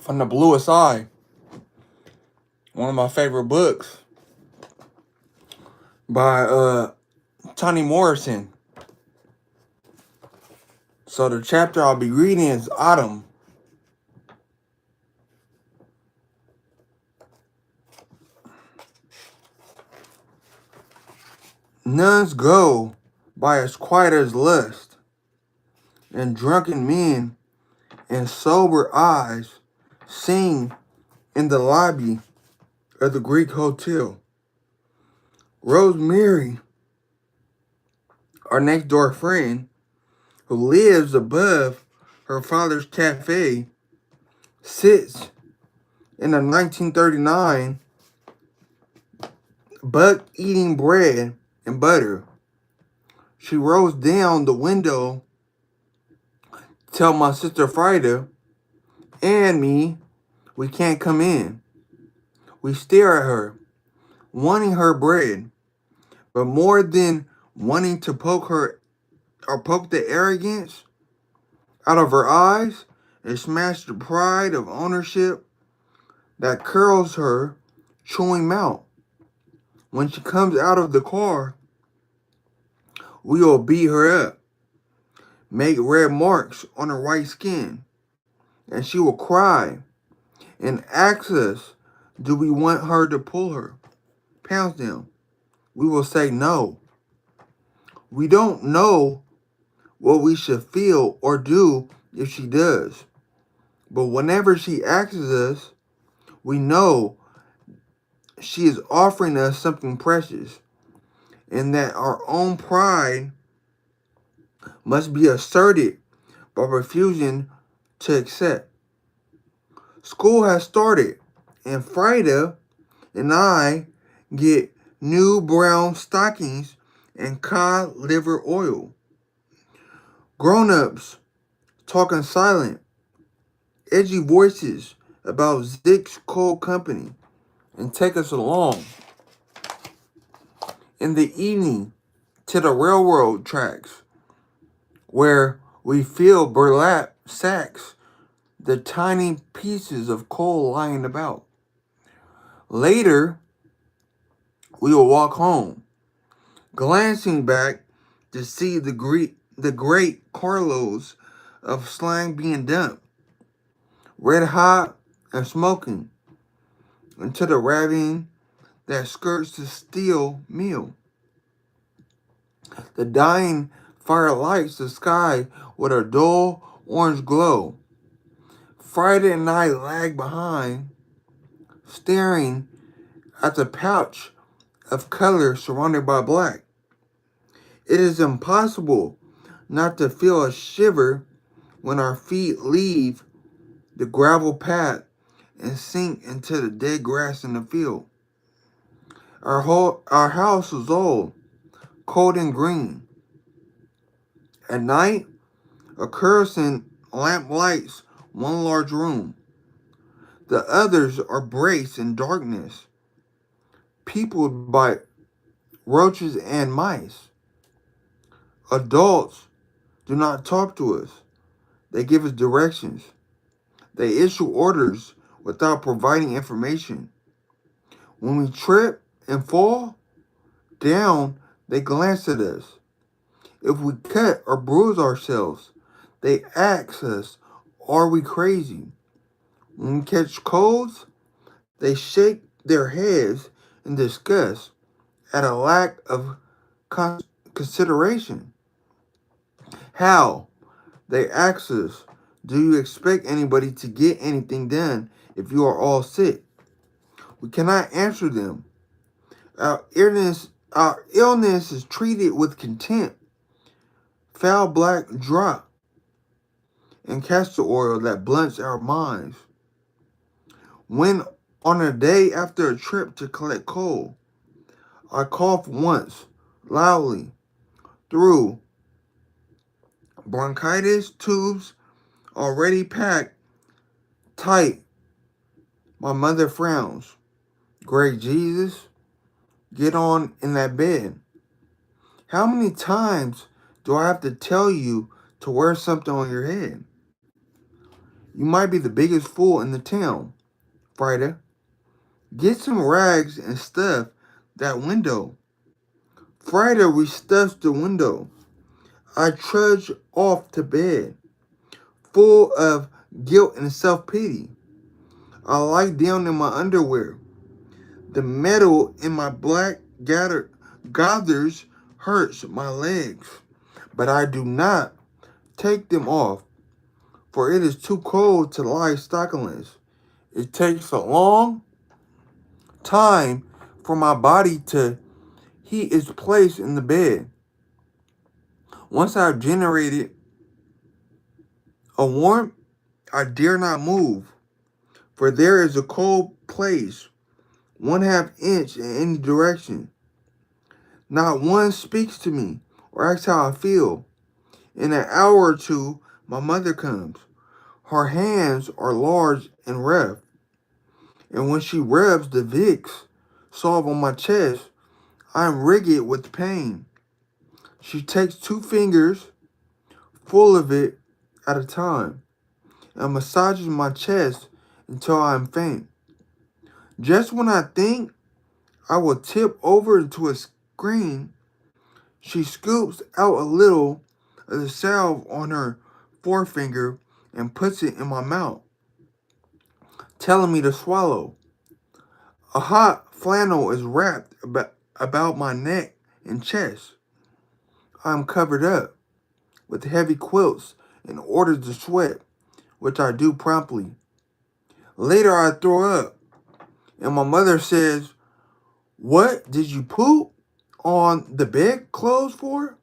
from the Bluest Eye, one of my favorite books by Toni Morrison. So the chapter I'll be reading is Autumn. Nuns go by as quiet as lust, and drunken men and sober eyes sing in the lobby of the Greek hotel. Rosemary, our next door friend, who lives above her father's cafe, sits in a 1939 buck eating bread and butter. She rolls down the window, tell my sister Frida and me we can't come in. We stare at her, wanting her bread, but more than wanting to poke her or poke the arrogance out of her eyes and smash the pride of ownership that curls her chewing mouth. When she comes out of the car, we will beat her up, make red marks on her white skin, and she will cry and ask us, do we want her to pull her pants down? We will say no. We don't know what we should feel or do if she does. But whenever she asks us, we know she is offering us something precious, and that our own pride must be asserted by refusing to accept. School has started, and Frida and I get new brown stockings and cod liver oil. Grown-ups talking silent, edgy voices about Zick's Cold Company and take us along in the evening to the railroad tracks where we feel burlap sacks, the tiny pieces of coal lying about. Later, we will walk home, glancing back to see the great carloads of slang being dumped, red hot and smoking, into the ravine that skirts the steel mill. The dying fire lights the sky with a dull orange glow. Friday and I lag behind, staring at the pouch of color surrounded by black. It is impossible not to feel a shiver when our feet leave the gravel path and sink into the dead grass in the field. Our house is old, cold and green. At night, a kerosene lamp lights one large room. The others are braced in darkness, peopled by roaches and mice. Adults do not talk to us. They give us directions. They issue orders without providing information. When we trip and fall down, they glance at us. If we cut or bruise ourselves, they ask us, are we crazy? When we catch colds, they shake their heads in disgust at a lack of consideration. How? They ask us, do you expect anybody to get anything done if you are all sick? We cannot answer them. Our illness is treated with contempt, foul black drop, and castor oil that blunts our minds. When on a day after a trip to collect coal, I cough once, loudly, through bronchitis tubes already packed tight. My mother frowns. Great Jesus, get on in that bed. How many times do I have to tell you to wear something on your head? You might be the biggest fool in the town, Frida. Get some rags and stuff that window. Frida restuffs the window. I trudge off to bed, full of guilt and self-pity. I lie down in my underwear. The metal in my black gathers hurts my legs, but I do not take them off, for it is too cold to lie stockingless. It takes a long time for my body to heat its place in the bed. Once I've generated a warmth, I dare not move, for there is a cold place 1/2 inch in any direction. Not one speaks to me or asks how I feel. In an hour or two, my mother comes. Her hands are large and rough, and when she rubs the Vicks salve on my chest, I am rigid with pain. She takes 2 fingers full of it at a time and massages my chest until I am faint. Just when I think I will tip over into a scream, she scoops out a little of the salve on her forefinger and puts it in my mouth, telling me to swallow. A hot flannel is wrapped about my neck and chest. I am covered up with heavy quilts in order to sweat, which I do promptly. Later I throw up, and my mother says, "What did you poop on the bedclothes for?"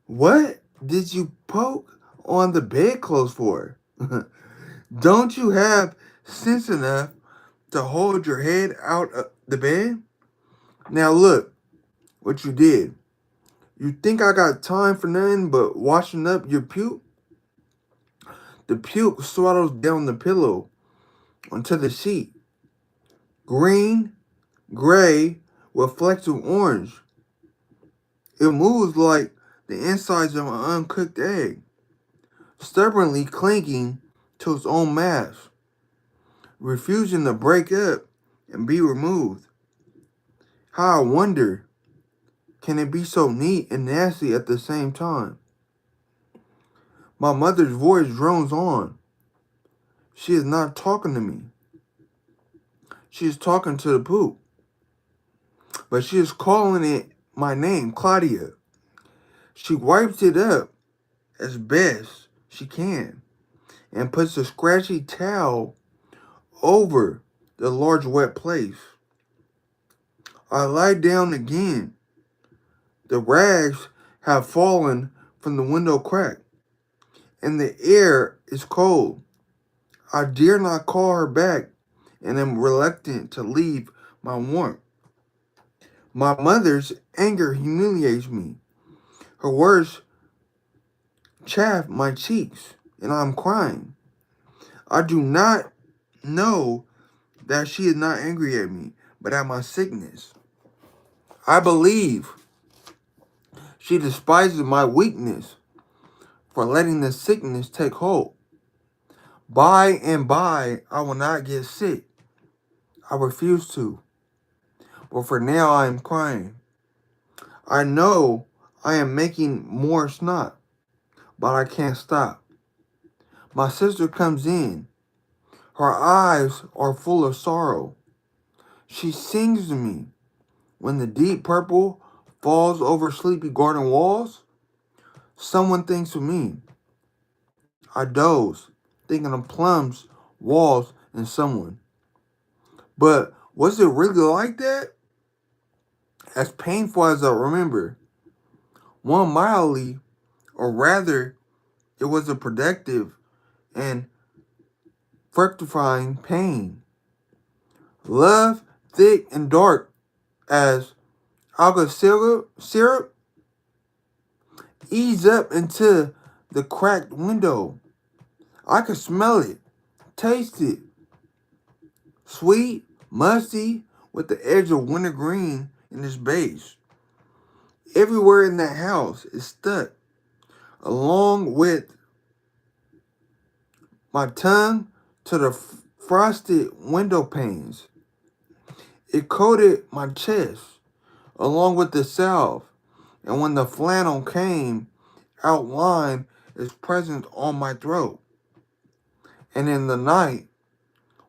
What did you poke on the bedclothes for? Don't you have sense enough to hold your head out of the bed? Now look what you did. You think I got time for nothing but washing up your puke? The puke swallows down the pillow onto the sheet. Green, gray, with flecks of orange. It moves like the insides of an uncooked egg, stubbornly clinging to its own mass, refusing to break up and be removed. How I wonder, can it be so neat and nasty at the same time? My mother's voice drones on. She is not talking to me. She is talking to the poop. But she is calling it my name, Claudia. She wipes it up as best she can and puts a scratchy towel over the large wet place. I lie down again. The rags have fallen from the window crack, and the air is cold. I dare not call her back and am reluctant to leave my warmth. My mother's anger humiliates me. Her words chafe my cheeks, and I'm crying. I do not know that she is not angry at me, but at my sickness. I believe she despises my weakness for letting the sickness take hold. By and by, I will not get sick. I refuse to. But for now, I am crying. I know I am making more snot, but I can't stop. My sister comes in. Her eyes are full of sorrow. She sings to me. When the deep purple falls over sleepy garden walls, someone thinks of me. I doze, thinking of plums, walls, and someone. But was it really like that? As painful as I remember, one mildly, or rather, it was a productive and fructifying pain. Love, thick and dark as syrup, eased up into the cracked window. I could smell it, taste it. Sweet, musty, with the edge of wintergreen in its base. Everywhere in that house is stuck, along with my tongue to the frosted window panes. It coated my chest along with the salve, and when the flannel came, outlined its presence on my throat. And in the night,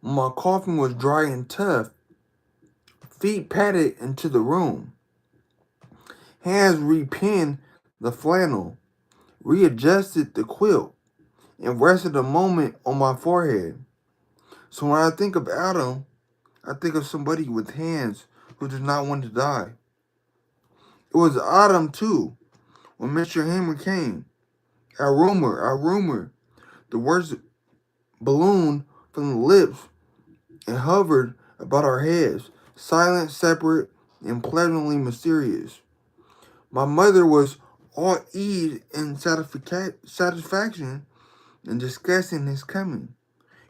when my coughing was dry and tough, feet padded into the room. Hands repinned the flannel, readjusted the quilt, and rested a moment on my forehead. So when I think of Adam, I think of somebody with hands who does not want to die. It was autumn too, when Mr. Hammer came. A rumor. The words ballooned from the lips and hovered about our heads, silent, separate, and pleasantly mysterious. My mother was all ease and satisfaction in discussing his coming.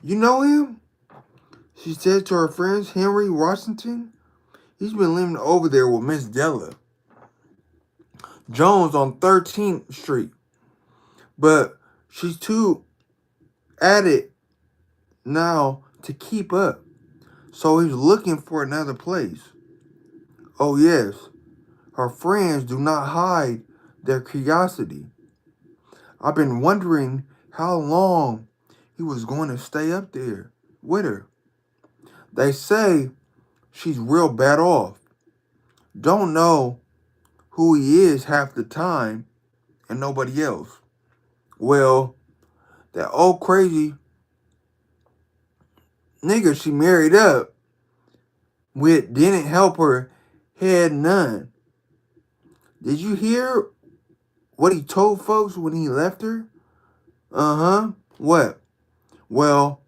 You know him? She said to her friends, Henry Washington. He's been living over there with Miss Della Jones on 13th Street. But she's too at it now to keep up. So he's looking for another place. Oh, yes, her friends do not hide their curiosity. I've been wondering how long he was going to stay up there with her. They say she's real bad off. Don't know who he is half the time and nobody else. Well, that old crazy nigga she married up with didn't help her head none. Did you hear what he told folks when he left her? Uh-huh. What? Well,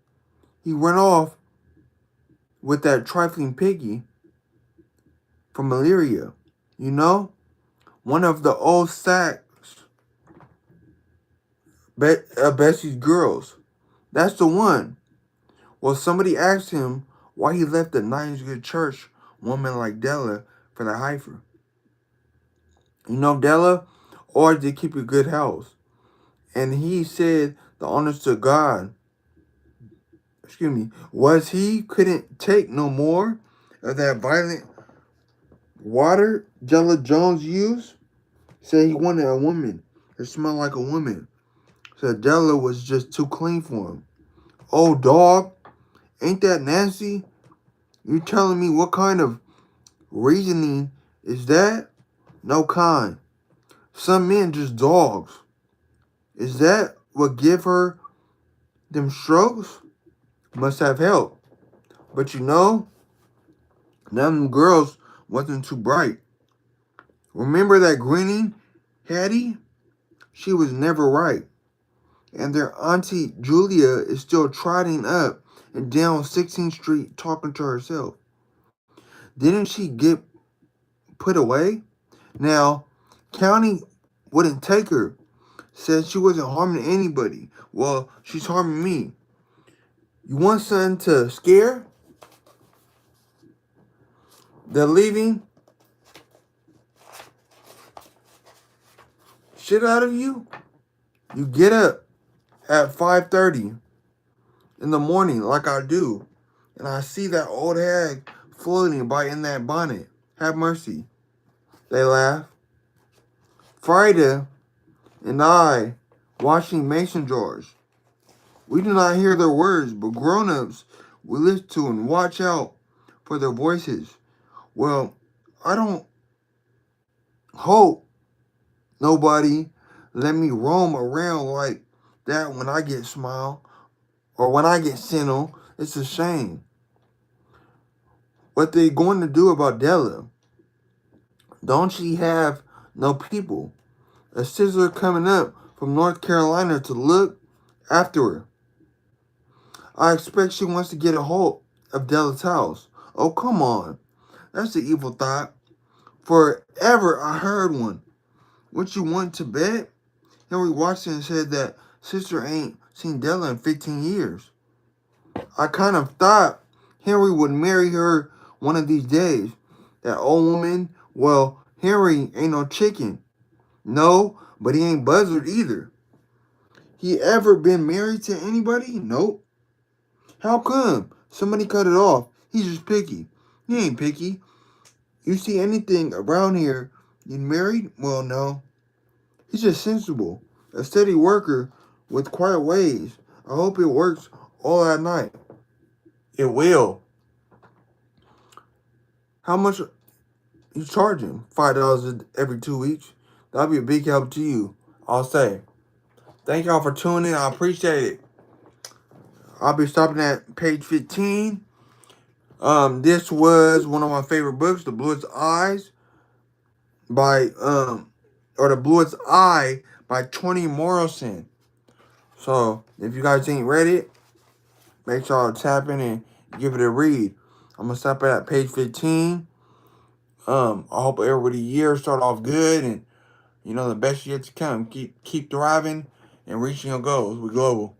he went off with that trifling piggy from malaria. You know? One of the old Saks, Bessie's girls. That's the one. Well, somebody asked him why he left a nice good church woman like Della for the heifer. You know, Della always did keep a good house. And he said the honest to God, was he couldn't take no more of that violent water Della Jones used. Said he wanted a woman that smelled like a woman. Said Della was just too clean for him. Oh, dog, ain't that nasty? You telling me what kind of reasoning is that? No kind. Some men just dogs. Is that what give her them strokes? Must have helped. But you know, none of them girls wasn't too bright. Remember that grinning Hattie? She was never right. And their auntie Julia is still trotting up and down 16th Street talking to herself. Didn't she get put away? Now, County wouldn't take her. Said she wasn't harming anybody. Well, she's harming me. You want something to scare the living shit out of you? You get up at 5:30 in the morning like I do, and I see that old hag floating by in that bonnet. Have mercy. They laugh. Friday and I washing mason jars. We do not hear their words, but grown-ups we listen to and watch out for their voices. Well, I don't hope nobody let me roam around like that when I get smile or when I get senile. It's a shame. What they going to do about Della? Don't she have no people? A sister coming up from North Carolina to look after her. I expect she wants to get a hold of Della's house. Oh, come on. That's the evil thought. Forever I heard one. What you want to bet? Henry Washington said that sister ain't seen Della in 15 years. I kind of thought Henry would marry her one of these days. That old woman, well, Henry ain't no chicken. No, but he ain't buzzard either. he ever been married to anybody? Nope. How come? Somebody cut it off. He's just picky. He ain't picky. You see anything around here getting married? Well, no. He's just sensible. A steady worker with quiet ways. I hope it works all at night. It will. How much you charge him? $5 every 2 weeks. That'll be a big help to you. I'll say. Thank y'all for tuning in. I appreciate it. I'll be stopping at page 15. This was one of my favorite books, The Bluest Eyes by or The Bluest Eye by Toni Morrison. So if you guys ain't read it, make sure y'all tap in and give it a read. I'm gonna stop at page 15. I hope everybody year start off good and the best yet to come. Keep thriving and reaching your goals. We global.